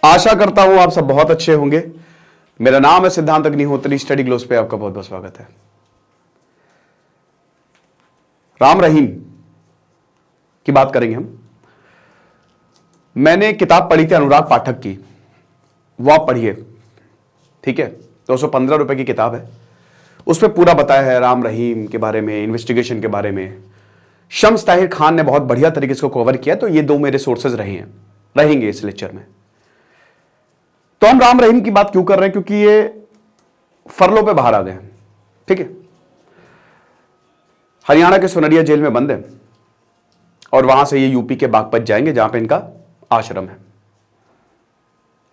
आशा करता हूं आप सब बहुत अच्छे होंगे। मेरा नाम है सिद्धांत अग्निहोत्री। स्टडी ग्लोस पे आपका बहुत बहुत स्वागत है। राम रहीम की बात करेंगे हम। मैंने किताब पढ़ी थी अनुराग पाठक की, वो आप पढ़िए, ठीक है। 215 रुपए की किताब है, उसमें पूरा बताया है राम रहीम के बारे में, इन्वेस्टिगेशन के बारे में। शम्स ताहिर खान ने बहुत बढ़िया तरीके से कवर किया, तो ये दो मेरे सोर्सेज रहेंगे इस लेक्चर में। तो हम राम रहीम की बात क्यों कर रहे हैं? क्योंकि ये फरलों पे बाहर आ गए हैं, ठीक है। हरियाणा के सोनरिया जेल में बंद है और वहां से ये यूपी के बागपत जाएंगे जहां पे इनका आश्रम है।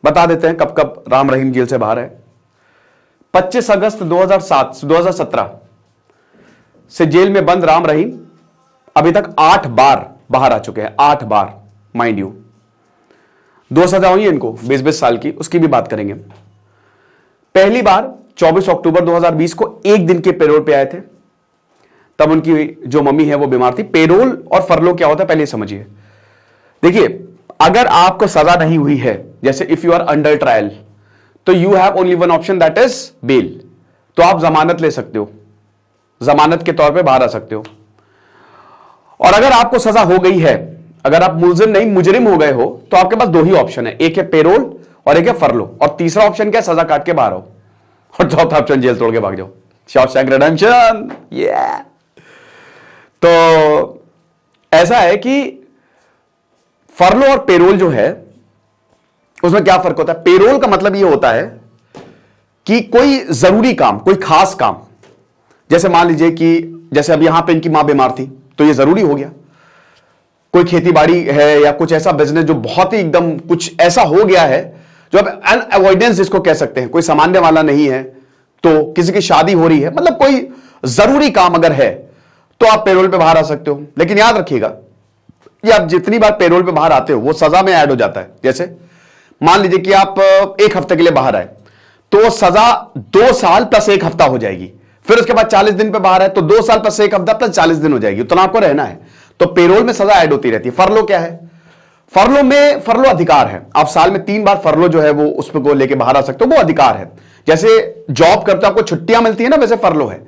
बता देते हैं कब कब राम रहीम जेल से बाहर है। 25 अगस्त 2017 से जेल में बंद राम रहीम अभी तक 8 बार बाहर आ चुके हैं। 8 बार, माइंड यू। 2 सजा हुई है इनको 20-20 साल की, उसकी भी बात करेंगे। पहली बार 24 अक्टूबर 2020 को एक दिन के पेरोल पे आए थे। तब उनकी जो मम्मी है वो बीमार थी। पेरोल और फरलो क्या होता है पहले समझिए। देखिए, अगर आपको सजा नहीं हुई है, जैसे if you are under trial, तो you have only one option, that is bail. तो आप जमानत ले सकते हो, जमानत के तौर पे बाहर आ सकते हो। और अगर आपको सजा हो गई है, अगर आप मुलजिम नहीं मुजरिम हो गए हो, तो आपके पास 2 ही ऑप्शन है, एक है पेरोल और एक है फरलो। और तीसरा ऑप्शन क्या है? सजा काट के बाहर आओ। और चौथा ऑप्शन जेल तोड़ के भाग जाओ। Shawshank redemption. तो ऐसा है कि फरलो और पेरोल जो है उसमें क्या फर्क होता है? पेरोल का मतलब यह होता है कि कोई जरूरी काम, कोई खास काम, जैसे मान लीजिए कि जैसे अब यहां पे इनकी मां बीमार थी तो यह जरूरी हो गया। कोई खेती बाड़ी है या कुछ ऐसा बिजनेस जो बहुत ही एकदम कुछ ऐसा हो गया है जो अब अनअवॉइडेंस जिसको कह सकते हैं, कोई सामान्य वाला नहीं है। तो किसी की शादी हो रही है, मतलब कोई जरूरी काम अगर है तो आप पेरोल पे बाहर आ सकते हो। लेकिन याद रखिएगा, ये आप जितनी बार पेरोल पे बाहर आते हो वो सजा में ऐड हो जाता है। जैसे मान लीजिए कि आप 1 हफ्ते के लिए बाहर आए, तो सजा 2 साल प्लस 1 हफ्ता हो जाएगी। फिर उसके बाद 40 दिन पे बाहर है तो 2 साल प्लस 1 हफ्ता प्लस 40 दिन हो जाएगी। उतना आपको रहना है। तो पेरोल में सजा ऐड होती रहती है। फरलो क्या है? फरलो अधिकार है। आप साल में 3 बार फरलो जो है वो उसको लेके बाहर आ सकते हो, वो अधिकार है। जैसे जॉब करते हो आपको छुट्टियां मिलती है ना, वैसे फरलो है।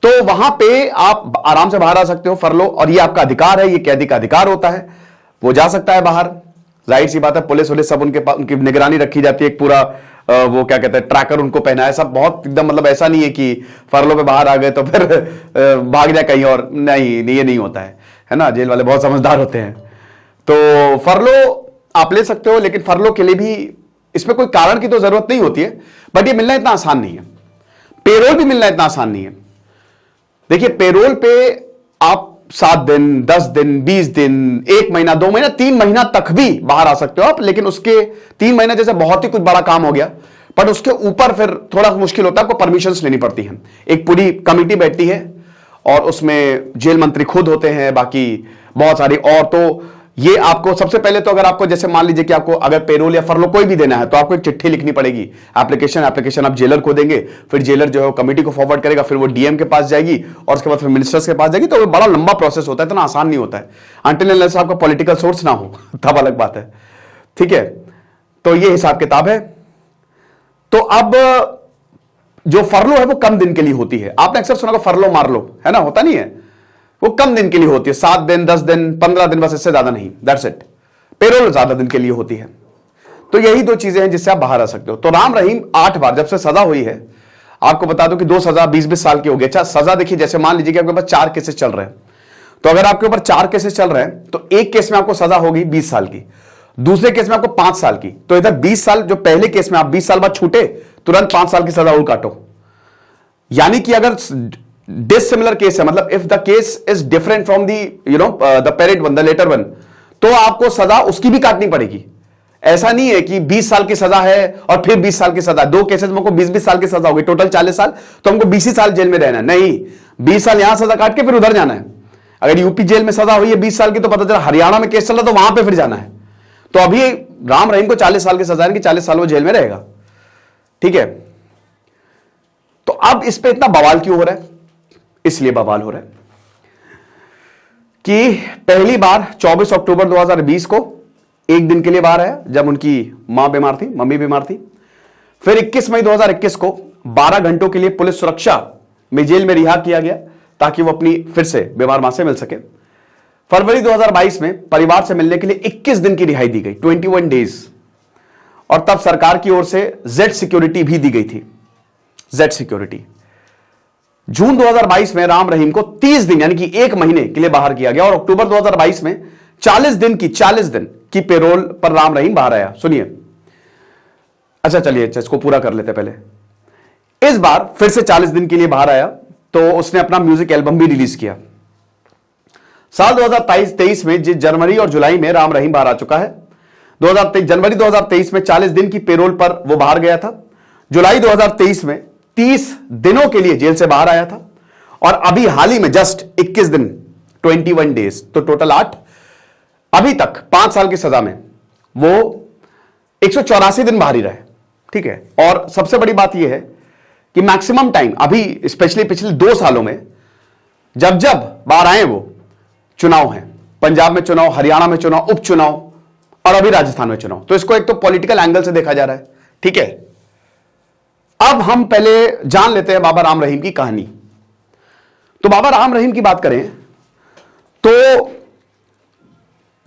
तो वहां पे आप आराम से बाहर आ सकते हो, फरलो, और ये आपका अधिकार है। ये कैदी का अधिकार होता है, वो जा सकता है बाहर। जाहिर सी बात है, पुलिस वुलिस सब उनकी निगरानी रखी जाती है। एक पूरा वो क्या कहते हैं, ट्रैकर उनको पहना है, सब बहुत एकदम, मतलब ऐसा नहीं है कि फरलो पे बाहर आ गए तो फिर भाग जाए कहीं और। नहीं, ये नहीं होता है ना। जेल वाले बहुत समझदार होते हैं। तो फरलो आप ले सकते हो, लेकिन फरलो के लिए भी इसमें कोई कारण की तो जरूरत नहीं होती है। बट ये मिलना इतना आसान नहीं है। पेरोल भी मिलना इतना आसान नहीं है। देखिए, पेरोल पे आप 7 दिन, 10 दिन, 20 दिन, 1 महीना, 2 महीना, 3 महीना तक भी बाहर आ सकते हो आप। लेकिन उसके 3 महीने जैसे बहुत ही कुछ बड़ा काम हो गया, बट उसके ऊपर फिर थोड़ा मुश्किल होता है, आपको परमिशंस लेनी पड़ती हैं। एक पूरी कमिटी बैठती है और उसमें जेल मंत्री खुद होते हैं, बाकी बहुत सारी और। तो ये आपको सबसे पहले तो, अगर आपको जैसे मान लीजिए कि आपको अगर पेरोल या फरलो कोई भी देना है, तो आपको एक चिट्ठी लिखनी पड़ेगी, एप्लीकेशन आप जेलर को देंगे। फिर जेलर जो है वो कमेटी को फॉरवर्ड करेगा, फिर वो डीएम के पास जाएगी और उसके बाद फिर मिनिस्टर्स के पास जाएगी। तो वो बड़ा लंबा प्रोसेस होता है, इतना आसान नहीं होता है। अनटिल अनलेस आपका पॉलिटिकल सोर्स ना हो तब अलग बात है, ठीक है। तो ये हिसाब किताब है। तो अब जो फरलो है वो कम दिन के लिए होती है। आपने अक्सर सुना फरलो मार लो, है ना, होता नहीं है। वो कम दिन के लिए होती है, 7 दिन, 10 दिन, 15 दिन, बस, इससे ज्यादा नहीं, दैट्स इट। पेरोल ज्यादा दिन के लिए होती है। तो यही 2 चीजें हैं जिससे आप बाहर आ सकते हो। तो राम रहीम 8 बार जब से सजा हुई है, आपको बता दो कि 2 सजा 20-20 साल की हो गई। अच्छा, सजा देखिए, जैसे मान लीजिए कि आपके पास 4 केसेस चल रहे हैं, तो अगर आपके ऊपर 4 केसेस चल रहे हैं तो एक केस में आपको सजा होगी 20 साल की, दूसरे केस में आपको 5 साल की। तो इधर 20 साल, जो पहले केस में आप 20 साल बाद छूटे, तुरंत 5 साल की सजा और काटो। यानी कि अगर डिसिमिलर केस है, मतलब if the case is different from the the parent one, the latter one, तो आपको सजा उसकी भी काटनी पड़ेगी। ऐसा नहीं है कि 20 साल की सजा है और फिर 20 साल की सजा। 2 केसेस में 20-20 साल की सजा होगी, टोटल 40 साल, तो हमको 20 ही साल जेल में रहना है। नहीं, 20 साल यहां सजा काट के फिर उधर जाना है। अगर यूपी जेल में सजा हुई है 20 साल की, तो पता चला हरियाणा में केस चल रहा तो वहां पर फिर जाना है। तो अभी राम रहीम को 40 साल की सजा है कि 40 साल वो जेल में रहेगा, ठीक है। तो अब इस पे इतना बवाल क्यों हो रहा है? इसलिए बवाल हो रहा है कि पहली बार 24 अक्टूबर 2020 को एक दिन के लिए बाहर आया जब उनकी मां बीमार थी, मम्मी बीमार थी। फिर 21 मई 2021 को 12 घंटों के लिए पुलिस सुरक्षा में जेल में रिहा किया गया ताकि वो अपनी फिर से बीमार मां से मिल सके। फरवरी 2022 में परिवार से मिलने के लिए 21 दिन की रिहाई दी गई, 21 डेज। और तब सरकार की ओर से जेड सिक्योरिटी भी दी गई थी, जेड सिक्योरिटी। जून 2022 में राम रहीम को 30 दिन यानी कि 1 महीने के लिए बाहर किया गया और अक्टूबर 2022 में 40 दिन की पेरोल पर राम रहीम बाहर आया। सुनिए, अच्छा चलिए इसको पूरा कर लेते पहले। इस बार फिर से 40 दिन के लिए बाहर आया तो उसने अपना म्यूजिक एल्बम भी रिलीज किया। साल 2023 में जनवरी और जुलाई में राम रहीम बाहर आ चुका है। जनवरी 2023 में 40 दिन की पेरोल पर वो बाहर गया था। जुलाई 2023 में 30 दिनों के लिए जेल से बाहर आया था और अभी हाल ही में जस्ट 21 दिन, 21 डेज, तो टोटल 8। अभी तक 5 साल की सजा में वो 184 दिन बाहर ही रहे, ठीक है। और सबसे बड़ी बात यह है कि मैक्सिमम टाइम अभी स्पेशली पिछले 2 सालों में जब जब बाहर आए वो चुनाव हैं, पंजाब में चुनाव, हरियाणा में चुनाव, उपचुनाव और अभी राजस्थान में चुनाव। तो इसको एक तो पॉलिटिकल एंगल से देखा जा रहा है, ठीक है। अब हम पहले जान लेते हैं बाबा राम रहीम की कहानी। तो बाबा राम रहीम की बात करें तो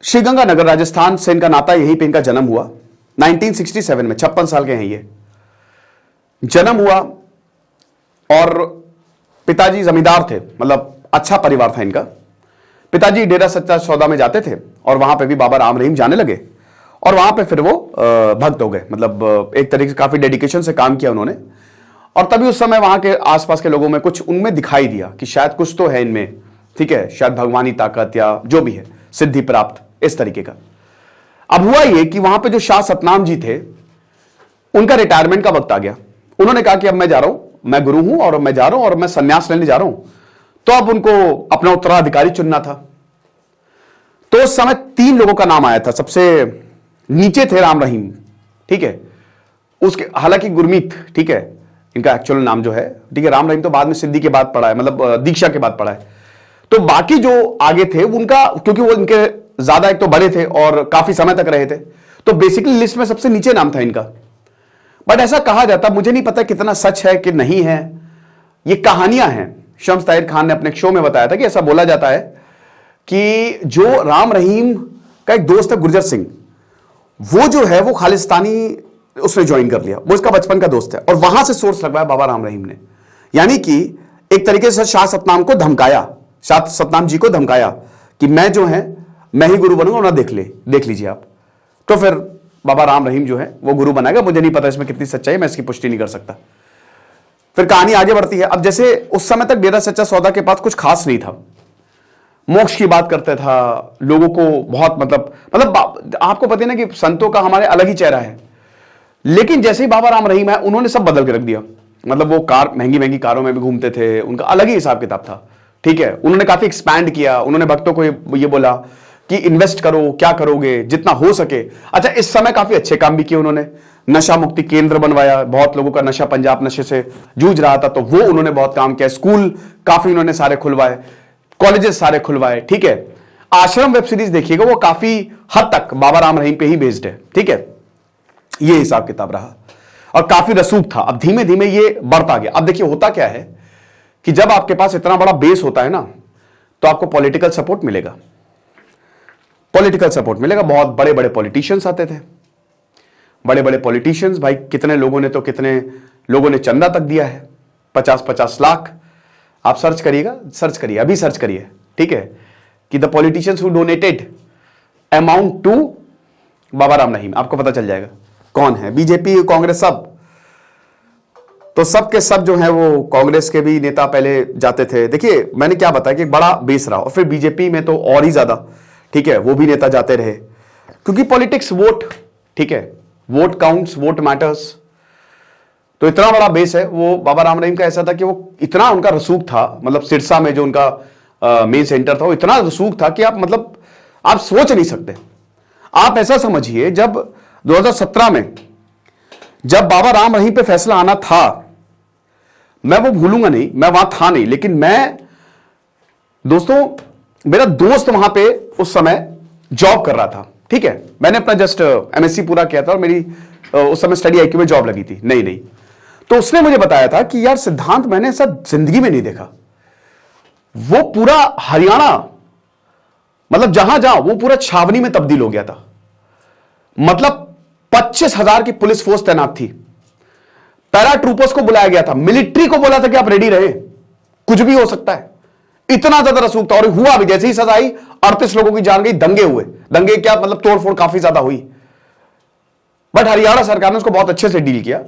श्रीगंगानगर राजस्थान से इनका नाता, यहीं पे इनका जन्म हुआ 1967 में। 56 साल के हैं ये। जन्म हुआ और पिताजी जमींदार थे, मतलब अच्छा परिवार था इनका। पिताजी डेरा सच्चा सौदा में जाते थे और वहां पे भी बाबा राम रहीम जाने लगे और वहां पे फिर वो भक्त हो गए, मतलब एक तरीके से काफी डेडिकेशन से काम किया उन्होंने। और तभी उस समय वहां के आसपास के लोगों में कुछ उनमें दिखाई दिया कि शायद कुछ तो है इनमें, ठीक है, शायद भगवानी ताकत या जो भी है, सिद्धि प्राप्त, इस तरीके का। अब हुआ ये कि वहां पे जो शाह सतनाम जी थे, उनका रिटायरमेंट का वक्त आ गया। उन्होंने कहा कि अब मैं जा रहा हूं, मैं गुरु हूं और मैं जा रहा हूं और मैं संन्यास लेने जा रहा हूं। तो अब उनको अपना उत्तराधिकारी चुनना था। तो उस समय 3 लोगों का नाम आया था। सबसे नीचे थे राम रहीम, ठीक है, उसके हालांकि गुरमीत, ठीक है, इनका एक्चुअल नाम जो है, ठीक है। राम रहीम तो बाद में सिद्धि के बाद पढ़ा है, मतलब दीक्षा के बाद पढ़ा है। तो बाकी जो आगे थे उनका, क्योंकि वो इनके ज्यादा एक तो बड़े थे और काफी समय तक रहे थे, तो बेसिकली लिस्ट में सबसे नीचे नाम था इनका। बट ऐसा कहा जाता, मुझे नहीं पता कितना सच है कि नहीं है, ये कहानियां हैं। शम्स ताहिर खान ने अपने शो में बताया था कि ऐसा बोला जाता है कि जो राम रहीम का एक दोस्त है गुरजर सिंह, वो जो है वो खालिस्तानी उसने ज्वाइन कर लिया, वो इसका बचपन का दोस्त है और वहां से सोर्स लगवाया बाबा राम रहीम ने। यानी कि एक तरीके से शाह सतनाम को धमकाया, शाह सतनाम जी को धमकाया कि मैं जो है मैं ही गुरु बनूंगा, ना देख लीजिए आप। तो फिर बाबा राम रहीम जो है वो गुरु बनाएगा। मुझे नहीं पता इसमें कितनी सच्चाई है, मैं इसकी पुष्टि नहीं कर सकता। फिर कहानी आगे बढ़ती है। अब जैसे उस समय तक डेरा सच्चा सौदा के पास कुछ खास नहीं था, मोक्ष की बात करता था, लोगों को बहुत मतलब आपको पता है ना कि संतों का हमारे अलग ही चेहरा है। लेकिन जैसे ही बाबा राम रहीम है, उन्होंने सब बदल के रख दिया। मतलब वो कार, महंगी महंगी कारों में भी घूमते थे, उनका अलग ही हिसाब किताब था, ठीक है। उन्होंने काफी एक्सपैंड किया, उन्होंने भक्तों को ये बोला कि इन्वेस्ट करो, क्या करोगे, जितना हो सके। अच्छा, इस समय काफी अच्छे काम भी किए उन्होंने। नशा मुक्ति केंद्र बनवाया, बहुत लोगों का नशा, पंजाब नशे से जूझ रहा था, तो वो उन्होंने बहुत काम किया। स्कूल काफी उन्होंने सारे खुलवाए, कॉलेजेस सारे खुलवाए, ठीक है। आश्रम वेब सीरीज देखिएगा, वो काफी हद तक बाबा राम रहीम पे ही बेस्ड है, ठीक है। ये हिसाब किताब रहा और काफी रसूख था। अब धीमे धीमे ये बढ़ता गया। अब देखिए होता क्या है कि जब आपके पास इतना बड़ा बेस होता है ना, तो आपको पॉलिटिकल सपोर्ट मिलेगा, पॉलिटिकल सपोर्ट मिलेगा। बहुत बड़े बड़े पॉलिटिशियंस आते थे, बड़े बड़े पॉलिटिशियंस, भाई कितने लोगों ने चंदा तक दिया है, 50-50 लाख। आप सर्च करिए, अभी सर्च करिए, ठीक है, कि the politicians who donated amount to Baba Ram Rahim, आपको पता चल जाएगा कौन है। बीजेपी, कांग्रेस, सब, तो सब के सब जो है वो कांग्रेस के भी नेता पहले जाते थे। देखिए मैंने क्या बताया कि एक बड़ा बेस रहा, और फिर बीजेपी में तो और ही ज्यादा, ठीक है, वो भी नेता जाते रहे, क्योंकि पॉलिटिक्स, वोट, ठीक है, वोट काउंट्स, वोट मैटर्स। तो इतना बड़ा बेस है। वो बाबा राम रहीम का ऐसा था कि वो इतना उनका रसूख था, मतलब सिरसा में जो उनका मेन सेंटर था, वो इतना रसूख था कि आप सोच नहीं सकते। आप ऐसा समझिए, जब 2017 में जब बाबा राम रहीम पे फैसला आना था, मैं वो भूलूंगा नहीं, मैं वहां था नहीं, लेकिन मैं, दोस्तों, मेरा दोस्त वहां पे उस समय जॉब कर रहा था, ठीक है, मैंने अपना जस्ट एमएससी पूरा किया था और मेरी उस समय स्टडी आईक्यू में जॉब लगी थी नई नई। तो उसने मुझे बताया था कि यार सिद्धांत, मैंने ऐसा जिंदगी में नहीं देखा। वो पूरा हरियाणा, मतलब जहां जहां वो पूरा छावनी में तब्दील हो गया था। मतलब 25,000 की पुलिस फोर्स तैनात थी, पैरा ट्रूपर्स को बुलाया गया था, मिलिट्री को बोला था कि आप रेडी रहे, कुछ भी हो सकता है। इतना ज्यादा रसूख था। और हुआ भी, जैसे ही सजा आई 38 लोगों की जान गई, दंगे हुए। दंगे क्या मतलब, तोड़फोड़ काफी ज्यादा हुई। बट हरियाणा सरकार ने उसको बहुत अच्छे से डील किया।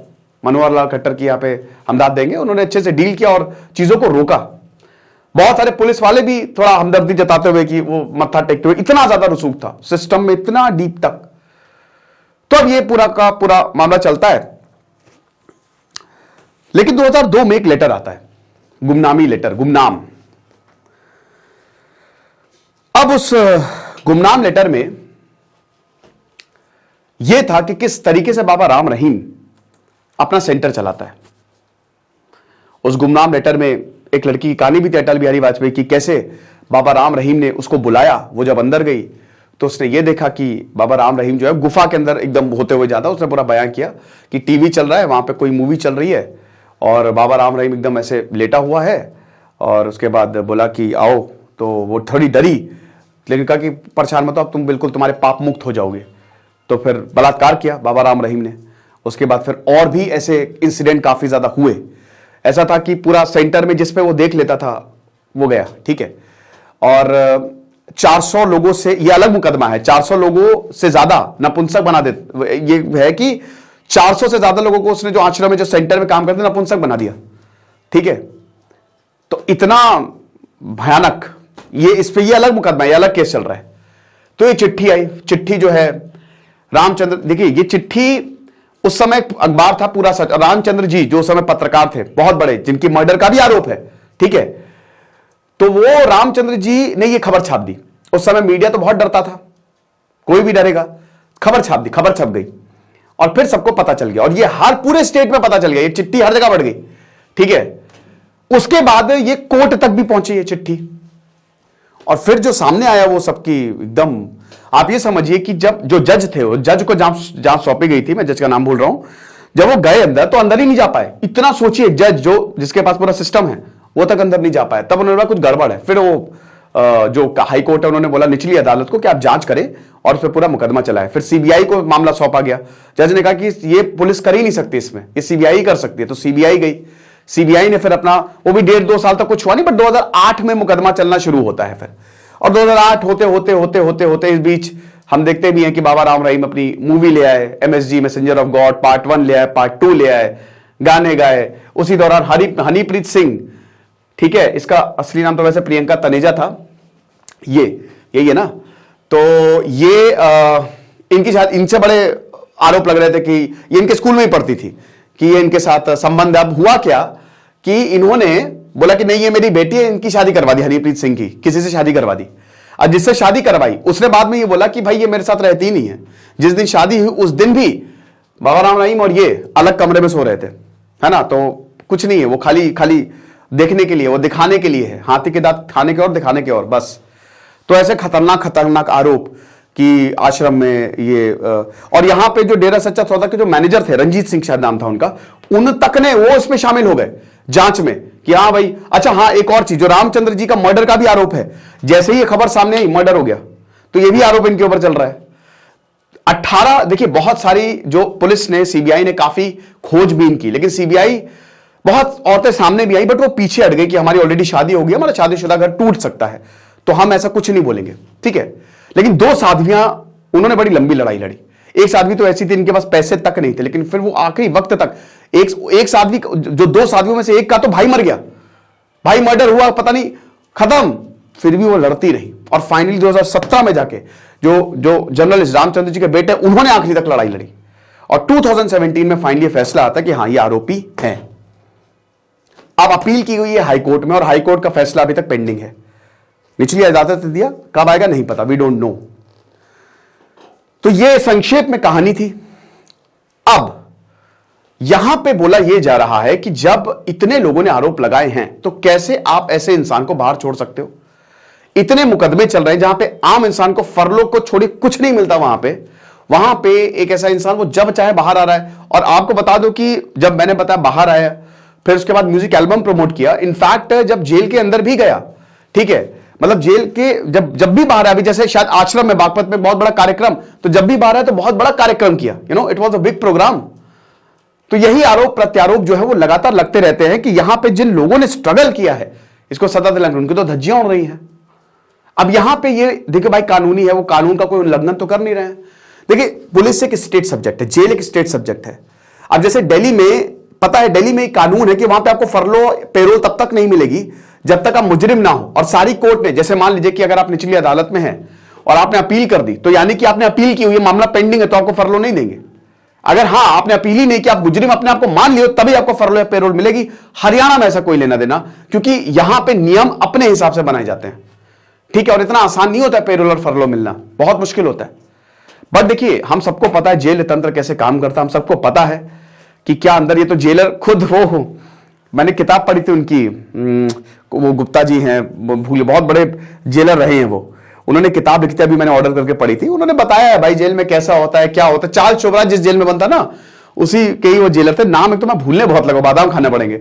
मनोहर लाल खट्टर की यहां पे हम दाद देंगे, उन्होंने अच्छे से डील किया और चीजों को रोका। बहुत सारे पुलिस वाले भी थोड़ा हमदर्दी जताते हुए कि वो मत्था टेकते हुए, इतना ज्यादा रसूख था सिस्टम में, इतना डीप तक। तो अब ये पूरा का पूरा मामला चलता है। लेकिन 2002 में एक लेटर आता है, गुमनामी लेटर, गुमनाम। अब उस गुमनाम लेटर में यह था कि किस तरीके से बाबा राम रहीम अपना सेंटर चलाता है। उस गुमनाम लेटर में एक लड़की की कहानी भी थी, अटल बिहारी वाजपेयी की, कैसे बाबा राम रहीम ने उसको बुलाया। वो जब अंदर गई तो उसने ये देखा कि बाबा राम रहीम जो है गुफा के अंदर एकदम होते हुए जाता। उसने पूरा बयान किया कि टीवी चल रहा है, वहां पे कोई मूवी चल रही है और बाबा राम रहीम एकदम ऐसे लेटा हुआ है। और उसके बाद बोला कि आओ, तो वो थोड़ी डरी, लेकिन कहा कि परेशान मत हो, अब तुम बिल्कुल तुम्हारे पाप मुक्त हो जाओगे। तो फिर बलात्कार किया बाबा राम रहीम ने। उसके बाद फिर और भी ऐसे इंसिडेंट काफी ज्यादा हुए। ऐसा था कि पूरा सेंटर में जिस पे वो देख लेता था वो गया, ठीक है। और 400 लोगों से, ये अलग मुकदमा है, 400 लोगों से ज्यादा नपुंसक बना दे। ये है कि 400 से ज्यादा लोगों को उसने जो आश्रम में, जो सेंटर में काम करते, नपुंसक बना दिया, ठीक है। तो इतना भयानक, ये इस पे ये अलग मुकदमा है, ये अलग केस चल रहा है। तो ये चिट्ठी आई। चिट्ठी जो है रामचंद्र, देखिए ये चिट्ठी उस समय अखबार था पूरा सच। रामचंद्र जी जो उस समय पत्रकार थे बहुत बड़े, जिनकी मर्डर का भी आरोप है, ठीक है। तो वो रामचंद्र जी ने ये खबर छाप दी। उस समय मीडिया तो बहुत डरता था, कोई भी डरेगा। खबर छाप दी, खबर छप गई और फिर सबको पता चल गया। और ये हर पूरे स्टेट में पता चल गया, ये चिट्ठी हर जगह बढ़ गई, ठीक है। उसके बाद ये कोर्ट तक भी पहुंची ये चिट्ठी। और फिर जो सामने आया वो सबकी एकदम, आप ये समझिए कि जब जो जज थे, वो जज को जांच सौंपी गई थी, मैं जज का नाम भूल रहा हूं, जब वो गए अंदर तो अंदर ही नहीं जा पाए। इतना सोचिए, जज जो जिसके पास पूरा सिस्टम है वो तक अंदर नहीं जा पाए। तब उन्होंने बोला कुछ गड़बड़ है। फिर वो जो हाई कोर्ट है उन्होंने बोला निचली अदालत को कि आप जांच करें और फिर पूरा मुकदमा चलाए। फिर सीबीआई को मामला सौंपा गया। जज ने कहा कि ये पुलिस कर ही नहीं सकती, इसमें ये सीबीआई कर सकती है। तो सीबीआई गई। सीबीआई ने फिर अपना, वो भी 1.5-2 साल तक कुछ हुआ नहीं, बट 2008 में मुकदमा चलना शुरू होता है फिर। और 2008 होते होते होते होते होते इस बीच हम देखते भी हैं कि बाबा राम रहीम अपनी मूवी ले आए, MSG messenger of God part 1 ले आए, पार्ट 2 ले आए, गाने गाए। उसी दौरान हनीप्रीत सिंह, ठीक है, इसका असली नाम तो वैसे प्रियंका तनेजा था, ये यही है ना। तो ये इनकी शायद, इनसे बड़े आरोप लग रहे थे कि ये इनके स्कूल में ही पढ़ती थी, कि ये इनके साथ संबंध। अब हुआ क्या कि इन्होंने बोला कि नहीं ये मेरी बेटी है, इनकी शादी करवा दी, हनीप्रीत सिंह की किसी से शादी करवा दी। अब जिससे शादी करवाई उसने बाद में ये बोला कि भाई ये मेरे साथ रहती ही नहीं है। जिस दिन शादी हुई उस दिन भी बाबा राम रहीम और ये अलग कमरे में सो रहे थे, है ना। तो कुछ नहीं है, वो खाली खाली देखने के लिए, वो दिखाने के लिए है, हाथी के दांत खाने के और दिखाने के और, बस। तो ऐसे खतरनाक खतरनाक आरोप कि आश्रम में ये और यहां पे जो डेरा सच्चा सौदा के जो मैनेजर थे, रंजीत सिंह शायद नाम था उनका, उन तक ने वो इसमें शामिल हो गए जांच में कि हाँ भाई। अच्छा हाँ, एक और चीज, जो रामचंद्र जी का मर्डर का भी आरोप है, जैसे ही ये खबर सामने आई मर्डर हो गया, तो ये भी आरोप इनके ऊपर चल रहा है। 18, देखिए बहुत सारी जो पुलिस ने, सीबीआई ने काफी खोजबीन की, लेकिन सीबीआई, बहुत औरतें सामने भी आई, बट वो पीछे हट गई कि हमारी ऑलरेडी शादी हो गई, हमारा शादीशुदा घर टूट सकता है, तो हम ऐसा कुछ नहीं बोलेंगे, ठीक है। लेकिन 2 साध्वियां, उन्होंने बड़ी लंबी लड़ाई लड़ी। एक साध्वी तो ऐसी थी इनके पास पैसे तक नहीं थे, लेकिन फिर वो आखिरी वक्त तक, एक साध्वी, जो 2 साध्वियों में से एक का तो भाई मर गया, भाई मर्डर हुआ, पता नहीं, खत्म, फिर भी वो लड़ती रही। और फाइनली 2017 में जाके जो जर्नलिस्ट रामचंद्र जी के बेटे, उन्होंने आखिरी तक लड़ाई लड़ी। और 2017 में फाइनली फैसला आता कि हाँ ये आरोपी हैं। अब अपील की हुई है हाईकोर्ट में और हाईकोर्ट का फैसला अभी तक पेंडिंग है। निचली अदालत ने दिया, कब आएगा नहीं पता, वी डोंट नो। तो ये संक्षेप में कहानी थी। अब यहां पे बोला यह जा रहा है कि जब इतने लोगों ने आरोप लगाए हैं तो कैसे आप ऐसे इंसान को बाहर छोड़ सकते हो। इतने मुकदमे चल रहे हैं जहां पे आम इंसान को फरलो को छोड़ी कुछ नहीं मिलता। वहां पे एक ऐसा इंसान वो जब चाहे बाहर आ रहा है। और आपको बता दो कि जब मैंने बताया बाहर आया, फिर उसके बाद म्यूजिक एल्बम प्रमोट किया, इनफैक्ट जब जेल के अंदर भी गया, ठीक है, मतलब जेल के जब भी बाहर आया, जैसे शायद आश्रम में बागपत में बहुत बड़ा कार्यक्रम, तो जब भी बाहर आया तो बहुत बड़ा कार्यक्रम किया, it was a big programme. तो यही आरोप प्रत्यारोप जो है वो लगातार लगते रहते हैं कि यहां पे जिन लोगों ने स्ट्रगल किया है इसको सजा दिलाने, उनकी तो धज्जियां उड़ रही हैं। अब यहां पे ये देखिए भाई, कानूनी है, वो कानून का कोई उल्लंघन तो कर नहीं रहे हैं। देखिए, पुलिस एक स्टेट सब्जेक्ट है, जेल एक स्टेट सब्जेक्ट है। अब जैसे दिल्ली में, पता है दिल्ली में एक कानून है कि वहां पे आपको फरलो पेरोल तब तक नहीं मिलेगी जब तक आप मुजरिम ना हो। और सारी कोर्ट ने, जैसे मान लीजिए कि अगर आप निचली अदालत में हैं और आपने अपील कर दी, तो यानी कि आपने अपील की हुई है, मामला पेंडिंग है, तो आपको फरलो नहीं देंगे। अगर हाँ आपने अपील ही नहीं कि आप मुजरिम अपने आप को मान लियो, तभी आपको फरलो या पेरोल मिलेगी। हरियाणा में ऐसा कोई लेना देना, क्योंकि यहां पे नियम अपने हिसाब से बनाए जाते हैं, ठीक है। और इतना आसान नहीं होता है पेरोल और फरलो मिलना, बहुत मुश्किल होता है। बट देखिए, हम सबको पता है जेल तंत्र कैसे काम करता है, हम सबको पता है कि क्या अंदर, ये तो जेलर खुद हो। मैंने किताब पढ़ी थी उनकी, वो गुप्ता जी हैं, भूल, बहुत बड़े जेलर रहे हैं वो, उन्होंने किताब लिखी थी, अभी मैंने ऑर्डर करके पढ़ी थी। उन्होंने बताया है भाई जेल में कैसा होता है, क्या होता है। चार्ल्स चोपड़ा जिस जेल में बनता ना, उसी के ही वो जेलर थे। नाम एक तो मैं भूलने बहुत लगा, बादाम खाने पड़ेंगे,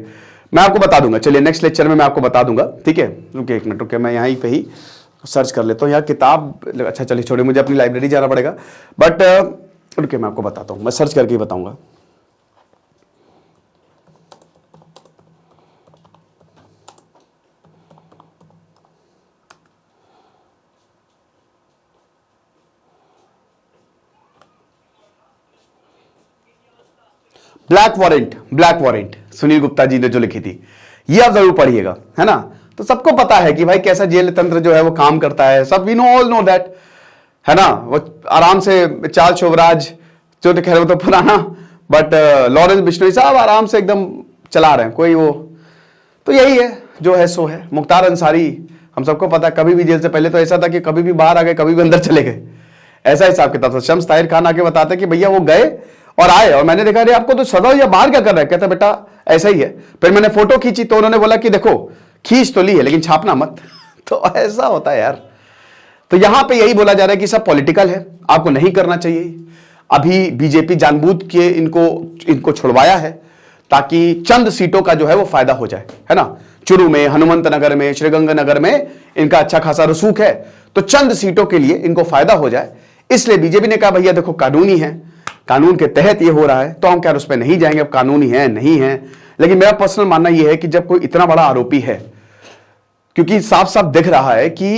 मैं आपको बता दूंगा। चलिए नेक्स्ट लेक्चर में मैं आपको बता दूंगा, ठीक है। रुकिए एक मिनट, रुकिए मैं यहीं पे ही सर्च कर लेता हूँ। यहाँ किताब, अच्छा चलिए छोड़िए, मुझे अपनी लाइब्रेरी जाना पड़ेगा। बट रुकिए मैं आपको बताता हूँ, मैं सर्च करके ही बताऊंगा। ब्लैक वारंट सुनील गुप्ता जी ने जो लिखी थी, ये आप जरूर पढ़िएगा, है ना। तो सबको पता है कि भाई कैसा जेल तंत्र जो है वो काम करता है, सब we know, all know that, है ना। वो आराम से चार्ल्स शोभराज जो खैर वो तो पुराना, बट लॉरेंस बिश्नोई साहब आराम से एकदम चला रहे हैं, कोई वो, तो यही है जो है सो है। मुख्तार अंसारी, हम सबको पता है, कभी भी जेल से पहले तो ऐसा था कि कभी भी बाहर आ गए, कभी भी अंदर चले गए, ऐसा हिसाब किताब था। शम्स ताहिर खान आके बताते कि भैया वो गए और आए, और मैंने देखा अरे आपको तो सजा या बाहर क्या कर रहा है, कहता बेटा ऐसा ही है। फिर मैंने फोटो खींची तो उन्होंने बोला कि देखो खींच तो ली है लेकिन छापना मत। तो ऐसा होता है यार। तो यहां पे यही बोला जा रहा है कि सब पॉलिटिकल है, आपको नहीं करना चाहिए। अभी बीजेपी जानबूझ के इनको छुड़वाया है ताकि चंद सीटों का जो है वो फायदा हो जाए, है ना। चुरू में, हनुमंत नगर में, श्रीगंगानगर में इनका अच्छा खासा रसूख है, तो चंद सीटों के लिए इनको फायदा हो जाए, इसलिए बीजेपी ने कहा भैया देखो कानूनी है, कानून के तहत ये हो रहा है, तो हम क्या उस पर नहीं जाएंगे, अब कानूनी है नहीं है। लेकिन मेरा पर्सनल मानना यह है कि जब कोई इतना बड़ा आरोपी है, क्योंकि साफ साफ दिख रहा है कि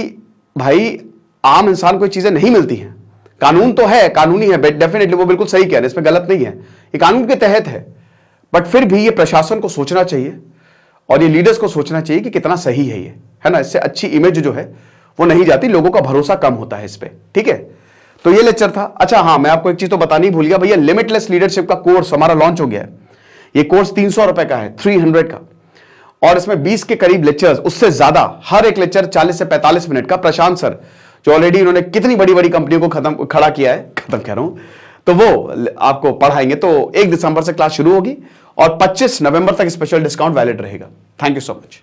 भाई आम इंसान को चीजें नहीं मिलती हैं। कानून तो है, कानूनी है, डेफिनेटली वो बिल्कुल सही कह रहे हैं, इसमें गलत नहीं है, ये कानून के तहत है। बट फिर भी ये प्रशासन को सोचना चाहिए और ये लीडर्स को सोचना चाहिए कि कितना सही है ये, है ना। इससे अच्छी इमेज जो है वो नहीं जाती, लोगों का भरोसा कम होता है इस पर, ठीक है। तो ये लेक्चर था। अच्छा हाँ, मैं आपको एक चीज तो बतानी भूल गया भैया, लिमिटलेस लीडरशिप का कोर्स हमारा लॉन्च हो गया है। ये कोर्स 300 रुपए का है, 300 का, और इसमें 20 के करीब लेक्चर्स, उससे ज्यादा, हर एक लेक्चर 40 से 45 मिनट का। प्रशांत सर जो ऑलरेडी उन्होंने कितनी बड़ी बड़ी कंपनियों को खड़ा किया है, खत्म कह रहा हूं, तो वो आपको पढ़ाएंगे। तो 1 दिसंबर से क्लास शुरू होगी और 25 नवंबर तक स्पेशल डिस्काउंट वैलिड रहेगा। Thank you so much.